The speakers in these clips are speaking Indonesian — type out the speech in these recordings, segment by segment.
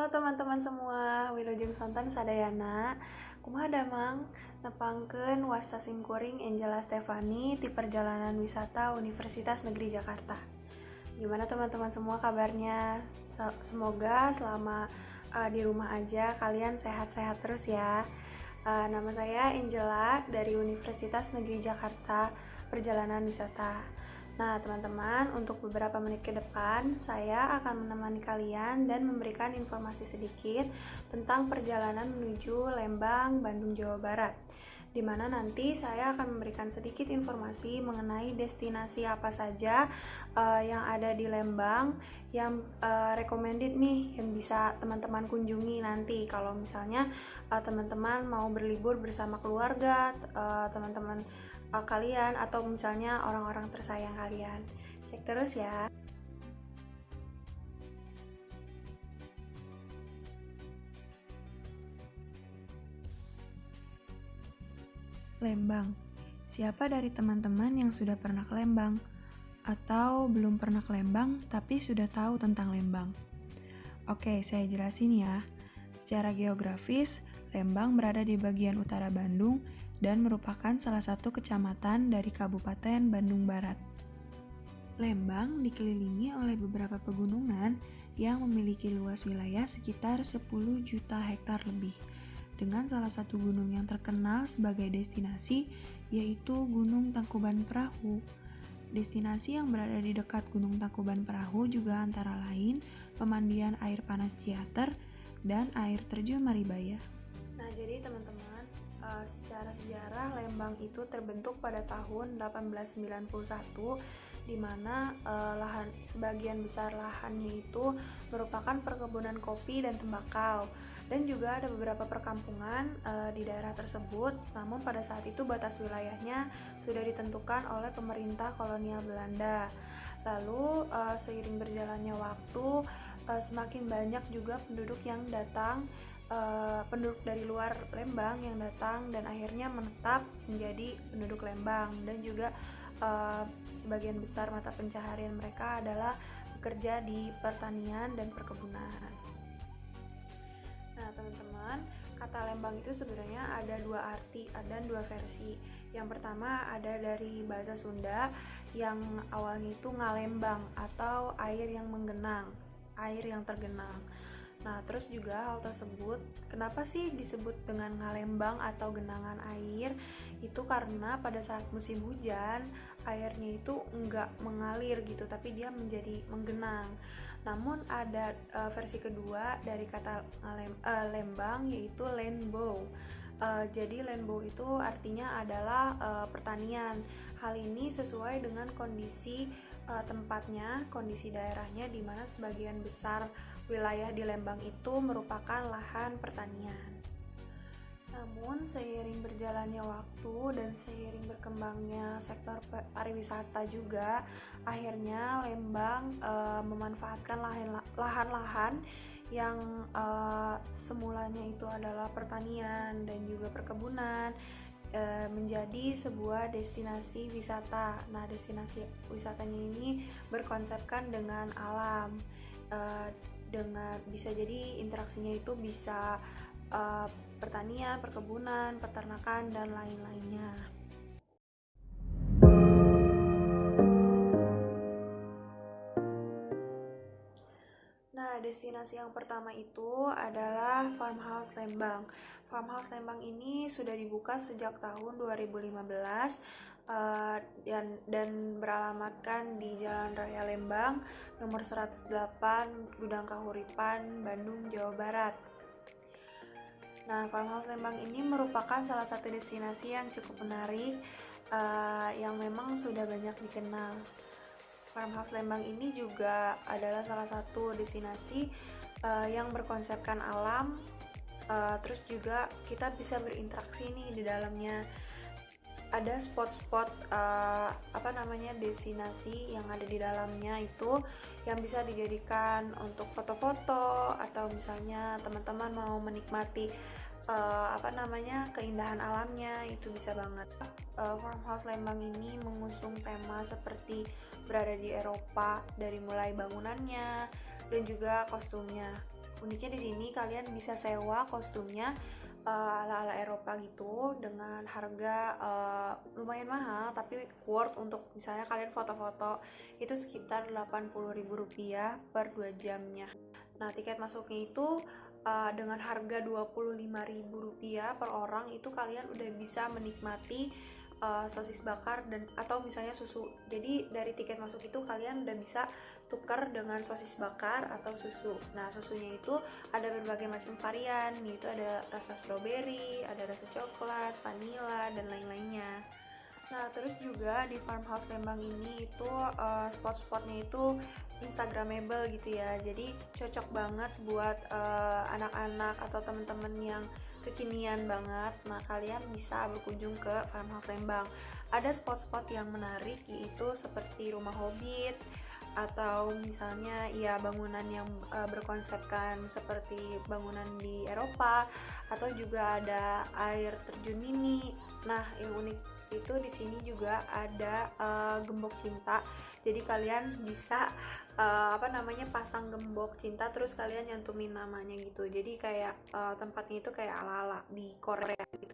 teman-teman semua, Wilujeng Sonten sadayana. Kumaha damang nepangkeun wasta simkuring Angela Stefani di perjalanan wisata Universitas Negeri Jakarta. Gimana teman-teman semua kabarnya? Semoga selama di rumah aja kalian sehat-sehat terus ya. Nama saya Angela dari Universitas Negeri Jakarta Perjalanan Wisata. Nah, teman-teman, untuk beberapa menit ke depan, saya akan menemani kalian dan memberikan informasi sedikit tentang perjalanan menuju Lembang, Bandung, Jawa Barat. Di mana nanti saya akan memberikan sedikit informasi mengenai destinasi apa saja yang ada di Lembang, yang recommended nih, yang bisa teman-teman kunjungi nanti kalau misalnya teman-teman mau berlibur bersama keluarga, teman-teman kalian atau misalnya orang-orang tersayang kalian. Cek terus ya. Lembang. Siapa dari teman-teman yang sudah pernah ke Lembang? Atau belum pernah ke Lembang tapi sudah tahu tentang Lembang? Oke, saya jelasin ya. Secara geografis, Lembang berada di bagian utara Bandung dan merupakan salah satu kecamatan dari Kabupaten Bandung Barat. Lembang dikelilingi oleh beberapa pegunungan yang memiliki luas wilayah sekitar 10 juta hektar lebih, dengan salah satu gunung yang terkenal sebagai destinasi yaitu Gunung Tangkuban Perahu. Destinasi yang berada di dekat Gunung Tangkuban Perahu juga antara lain pemandian air panas Ciater dan air terjun Maribaya. Nah, jadi teman-teman, secara sejarah Lembang itu terbentuk pada tahun 1891, di mana sebagian besar lahannya itu merupakan perkebunan kopi dan tembakau, dan juga ada beberapa perkampungan di daerah tersebut. Namun pada saat itu batas wilayahnya sudah ditentukan oleh pemerintah kolonial Belanda. Lalu seiring berjalannya waktu, semakin banyak juga penduduk yang datang, penduduk dari luar Lembang yang datang dan akhirnya menetap menjadi penduduk Lembang, dan juga sebagian besar mata pencaharian mereka adalah bekerja di pertanian dan perkebunan. Nah, teman-teman, kata Lembang itu sebenarnya ada dua arti dan dua versi. Yang pertama ada dari bahasa Sunda yang awalnya itu ngalembang atau air yang menggenang, air yang tergenang. Nah, terus juga hal tersebut, kenapa sih disebut dengan ngalembang atau genangan air? Itu karena pada saat musim hujan, airnya itu enggak mengalir gitu, tapi dia menjadi menggenang. Namun ada versi kedua dari kata lembang, yaitu landbow. Jadi landbow itu artinya adalah pertanian. Hal ini sesuai dengan kondisi tempatnya, kondisi daerahnya, di mana sebagian besar wilayah di Lembang itu merupakan lahan pertanian. Namun seiring berjalannya waktu dan seiring berkembangnya sektor pariwisata juga, akhirnya Lembang memanfaatkan lahan-lahan yang semulanya itu adalah pertanian dan juga perkebunan menjadi sebuah destinasi wisata. Nah, destinasi wisatanya ini berkonsepkan dengan alam, dengan bisa jadi interaksinya itu bisa pertanian, perkebunan, peternakan, dan lain-lainnya. Nah, destinasi yang pertama itu adalah Farmhouse Lembang. Farmhouse Lembang ini sudah dibuka sejak tahun 2015 dan beralamatkan di Jalan Raya Lembang nomor 108 Gudang Kahuripan, Bandung, Jawa Barat. Nah, Farmhouse Lembang ini merupakan salah satu destinasi yang cukup menarik yang memang sudah banyak dikenal. Farmhouse Lembang ini juga adalah salah satu destinasi yang berkonsepkan alam, terus juga kita bisa berinteraksi nih di dalamnya. Ada spot-spot destinasi yang ada di dalamnya itu yang bisa dijadikan untuk foto-foto, atau misalnya teman-teman mau menikmati keindahan alamnya, itu bisa banget. Farmhouse Lembang ini mengusung tema seperti berada di Eropa, dari mulai bangunannya dan juga kostumnya. uniknya di sini kalian bisa sewa kostumnya ala-ala Eropa gitu dengan harga lumayan mahal tapi worth untuk misalnya kalian foto-foto itu sekitar Rp80.000 per 2 jamnya. Nah, tiket masuknya itu dengan harga Rp25.000 per orang itu kalian udah bisa menikmati sosis bakar dan atau misalnya susu. Jadi dari tiket masuk itu kalian udah bisa tukar dengan sosis bakar atau susu. Nah, susunya itu ada berbagai macam varian, yaitu ada rasa stroberi, ada rasa coklat, vanila, dan lain-lainnya. Nah, terus juga di Farmhouse Lembang ini itu spot-spotnya itu instagramable gitu ya. Jadi cocok banget buat anak-anak atau teman-teman yang kekinian banget. Nah, kalian bisa berkunjung ke Farmhouse Lembang. Ada spot-spot yang menarik yaitu seperti rumah hobbit atau misalnya ya bangunan yang berkonsepkan seperti bangunan di Eropa atau juga ada air terjun mini. Nah, yang unik itu di sini juga ada gembok cinta. Jadi kalian bisa pasang gembok cinta terus kalian nyantumin namanya gitu. Jadi kayak tempatnya itu kayak ala-ala di Korea gitu.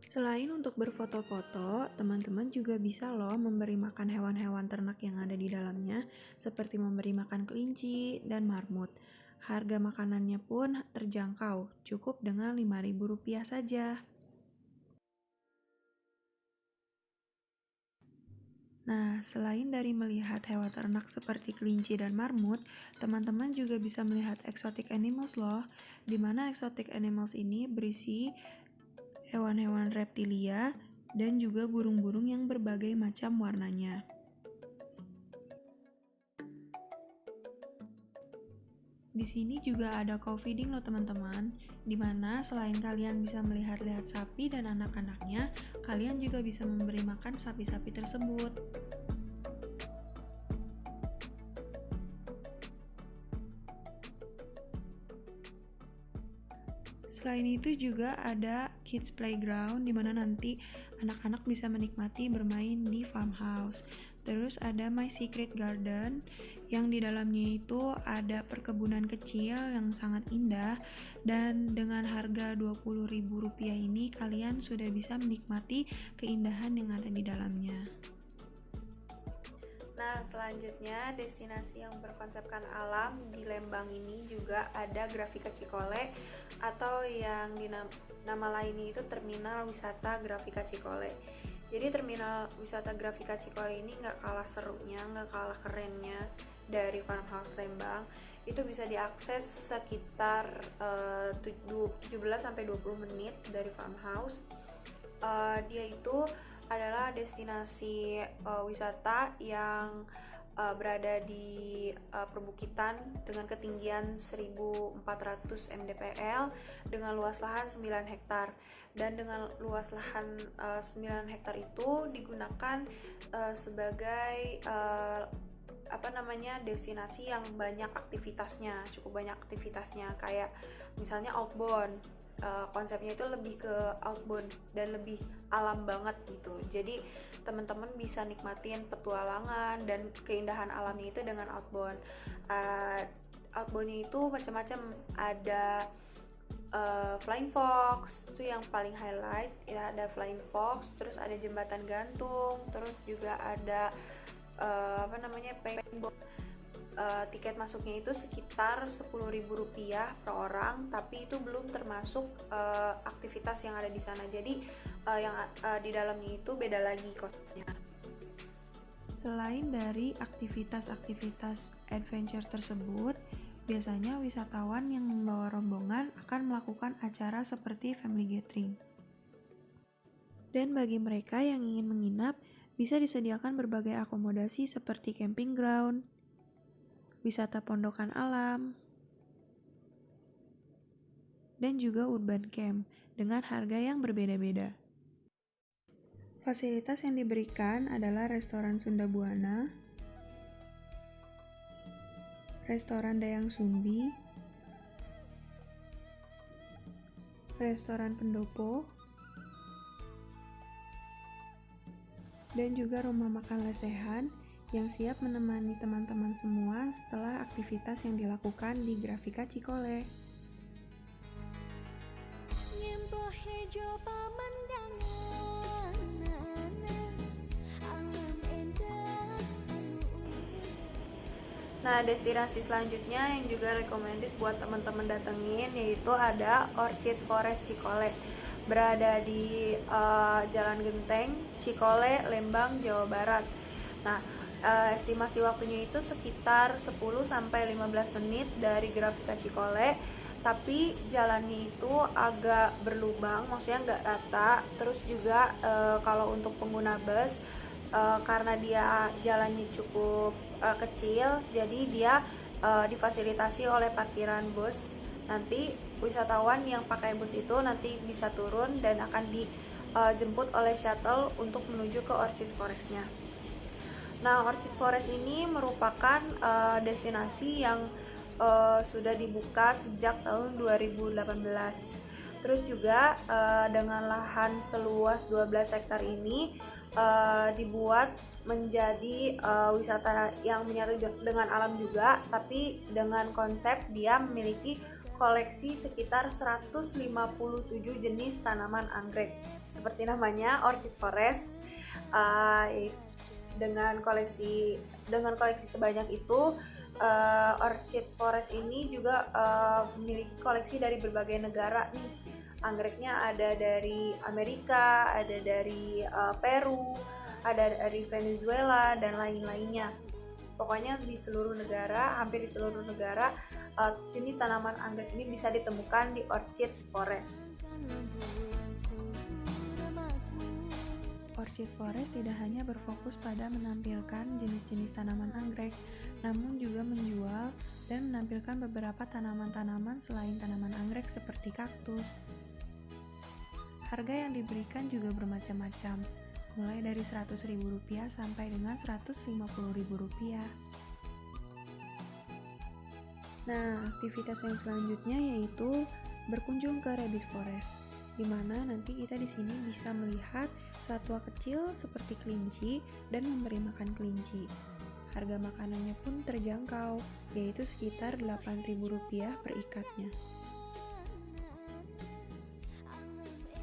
Selain untuk berfoto-foto, teman-teman juga bisa loh memberi makan hewan-hewan ternak yang ada di dalamnya, seperti memberi makan kelinci dan marmut. Harga makanannya pun terjangkau, cukup dengan Rp5.000 saja. Nah, selain dari melihat hewan ternak seperti kelinci dan marmut, teman-teman juga bisa melihat exotic animals loh, di mana exotic animals ini berisi hewan-hewan reptilia dan juga burung-burung yang berbagai macam warnanya. Di sini juga ada cow feeding loh teman-teman, di mana selain kalian bisa melihat-lihat sapi dan anak-anaknya, kalian juga bisa memberi makan sapi-sapi tersebut. Selain itu juga ada kids playground di mana nanti anak-anak bisa menikmati bermain di farmhouse. Terus ada My Secret Garden yang di dalamnya itu ada perkebunan kecil yang sangat indah dan dengan harga Rp20.000 ini kalian sudah bisa menikmati keindahan yang ada di dalamnya. Nah, selanjutnya destinasi yang berkonsepkan alam di Lembang ini juga ada Grafika Cikole atau yang nama lainnya itu Terminal Wisata Grafika Cikole. Jadi terminal wisata Grafika Cikole ini nggak kalah serunya, nggak kalah kerennya dari Farmhouse Lembang. Itu bisa diakses sekitar 17-20 menit dari Farmhouse. Dia itu adalah destinasi wisata yang berada di perbukitan dengan ketinggian 1.400 mdpl dengan luas lahan 9 hektar dan dengan luas lahan 9 hektar itu digunakan sebagai destinasi yang banyak aktivitasnya, cukup banyak aktivitasnya kayak misalnya outbound. Konsepnya itu lebih ke outbound dan lebih alam banget gitu. Jadi teman-teman bisa nikmatin petualangan dan keindahan alamnya itu dengan outbound. Outboundnya itu macam-macam, ada Flying Fox itu yang paling highlight ya, ada Flying Fox, terus ada jembatan gantung, terus juga ada paintball. Tiket masuknya itu sekitar Rp10.000 per orang, tapi itu belum termasuk aktivitas yang ada di sana. Jadi yang di dalamnya itu beda lagi kosnya. Selain dari aktivitas-aktivitas adventure tersebut, biasanya wisatawan yang membawa rombongan akan melakukan acara seperti family gathering. Dan bagi mereka yang ingin menginap, bisa disediakan berbagai akomodasi seperti camping ground, wisata pondokan alam, dan juga urban camp dengan harga yang berbeda-beda. Fasilitas yang diberikan adalah restoran Sunda Buana, restoran Dayang Sumbi, restoran Pendopo, dan juga rumah makan lesehan yang siap menemani teman-teman semua setelah aktivitas aktivitas yang dilakukan di Grafika Cikole. Nah, destinasi selanjutnya yang juga recommended buat teman-teman datengin yaitu ada Orchid Forest Cikole. Berada di Jalan Genteng, Cikole, Lembang, Jawa Barat. Nah, estimasi waktunya itu sekitar 10-15 menit dari Grafika Cikole, tapi jalannya itu agak berlubang, maksudnya nggak rata. Terus juga kalau untuk pengguna bus, karena dia jalannya cukup kecil, jadi dia difasilitasi oleh parkiran bus. Nanti wisatawan yang pakai bus itu nanti bisa turun dan akan dijemput oleh shuttle untuk menuju ke Orchid Forest-nya. Nah, Orchid Forest ini merupakan destinasi yang sudah dibuka sejak tahun 2018. Terus juga dengan lahan seluas 12 hektar ini dibuat menjadi wisata yang menyatu dengan alam juga, tapi dengan konsep dia memiliki koleksi sekitar 157 jenis tanaman anggrek. Seperti namanya, Orchid Forest. Dengan koleksi sebanyak itu, Orchid Forest ini juga memiliki koleksi dari berbagai negara nih. Anggreknya ada dari Amerika, ada dari Peru, ada dari Venezuela, dan lain-lainnya. Pokoknya di seluruh negara, hampir di seluruh negara, jenis tanaman anggrek ini bisa ditemukan di Orchid Forest. Orchid Forest tidak hanya berfokus pada menampilkan jenis-jenis tanaman anggrek, namun juga menjual dan menampilkan beberapa tanaman-tanaman selain tanaman anggrek seperti kaktus. Harga yang diberikan juga bermacam-macam, mulai dari Rp100.000 sampai dengan Rp150.000. Nah, aktivitas yang selanjutnya yaitu berkunjung ke Rabbit Forest, di mana nanti kita di sini bisa melihat satwa kecil seperti kelinci dan memberi makan kelinci. Harga makanannya pun terjangkau, yaitu sekitar Rp8.000 per ikatnya.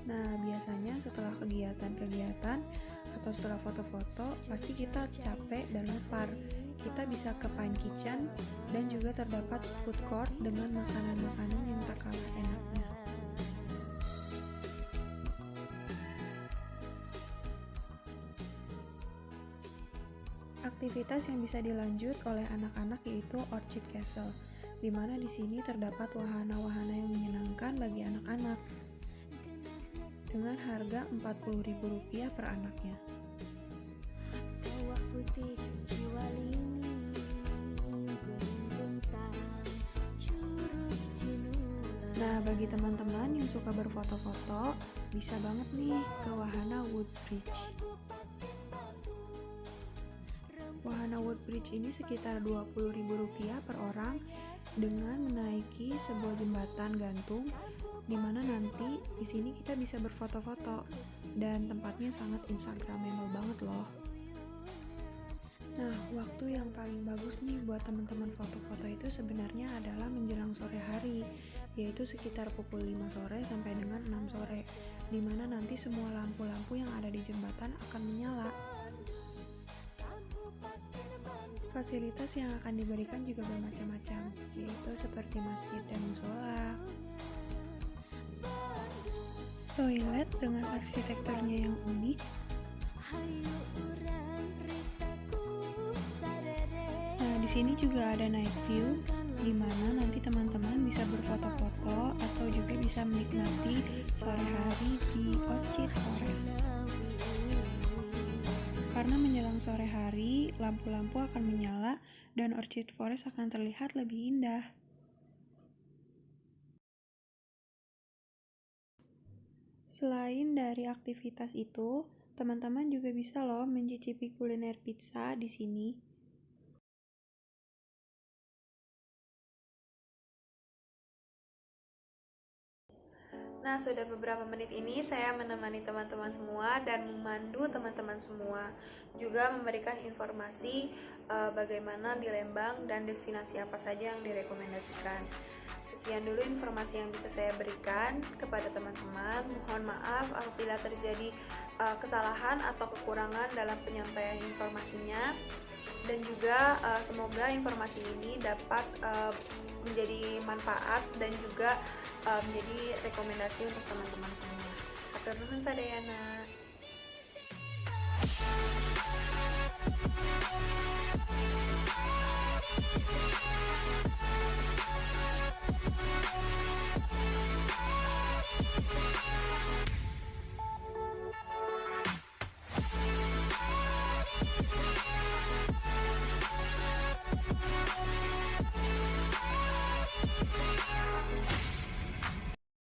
Nah, biasanya setelah kegiatan-kegiatan atau setelah foto-foto, pasti kita capek dan lapar. Kita bisa ke Pine Kitchen dan juga terdapat food court dengan makanan-makanan yang tak kalah enaknya. Aktivitas yang bisa dilanjut oleh anak-anak yaitu Orchid Castle, di mana di sini terdapat wahana-wahana yang menyenangkan bagi anak-anak dengan harga Rp40.000 per anaknya. Nah, bagi teman-teman yang suka berfoto-foto, bisa banget nih ke wahana Woodbridge. Wahana Woodbridge ini sekitar Rp20.000 per orang dengan menaiki sebuah jembatan gantung, di mana nanti di sini kita bisa berfoto-foto dan tempatnya sangat instagramable banget loh. Nah, waktu yang paling bagus nih buat teman-teman foto-foto itu sebenarnya adalah menjelang sore hari, yaitu sekitar pukul 5 sore sampai dengan 6 sore, di mana nanti semua lampu-lampu yang ada di jembatan akan menyala. Fasilitas yang akan diberikan juga bermacam-macam, yaitu seperti masjid dan musola, toilet dengan arsitekturnya yang unik, nah di sini juga ada night view, di mana nanti teman-teman bisa berfoto-foto atau juga bisa menikmati sore hari di Orchid Forest. Karena menjelang sore hari, lampu-lampu akan menyala dan Orchid Forest akan terlihat lebih indah. Selain dari aktivitas itu, teman-teman juga bisa loh mencicipi kuliner pizza di sini. Nah, sudah beberapa menit ini saya menemani teman-teman semua dan memandu teman-teman semua, juga memberikan informasi bagaimana di Lembang dan destinasi apa saja yang direkomendasikan. Sekian dulu informasi yang bisa saya berikan kepada teman-teman. Mohon maaf apabila terjadi kesalahan atau kekurangan dalam penyampaian informasinya, dan juga semoga informasi ini dapat menjadi manfaat dan juga menjadi rekomendasi untuk teman-teman semua. Hatur nuhun sadayana.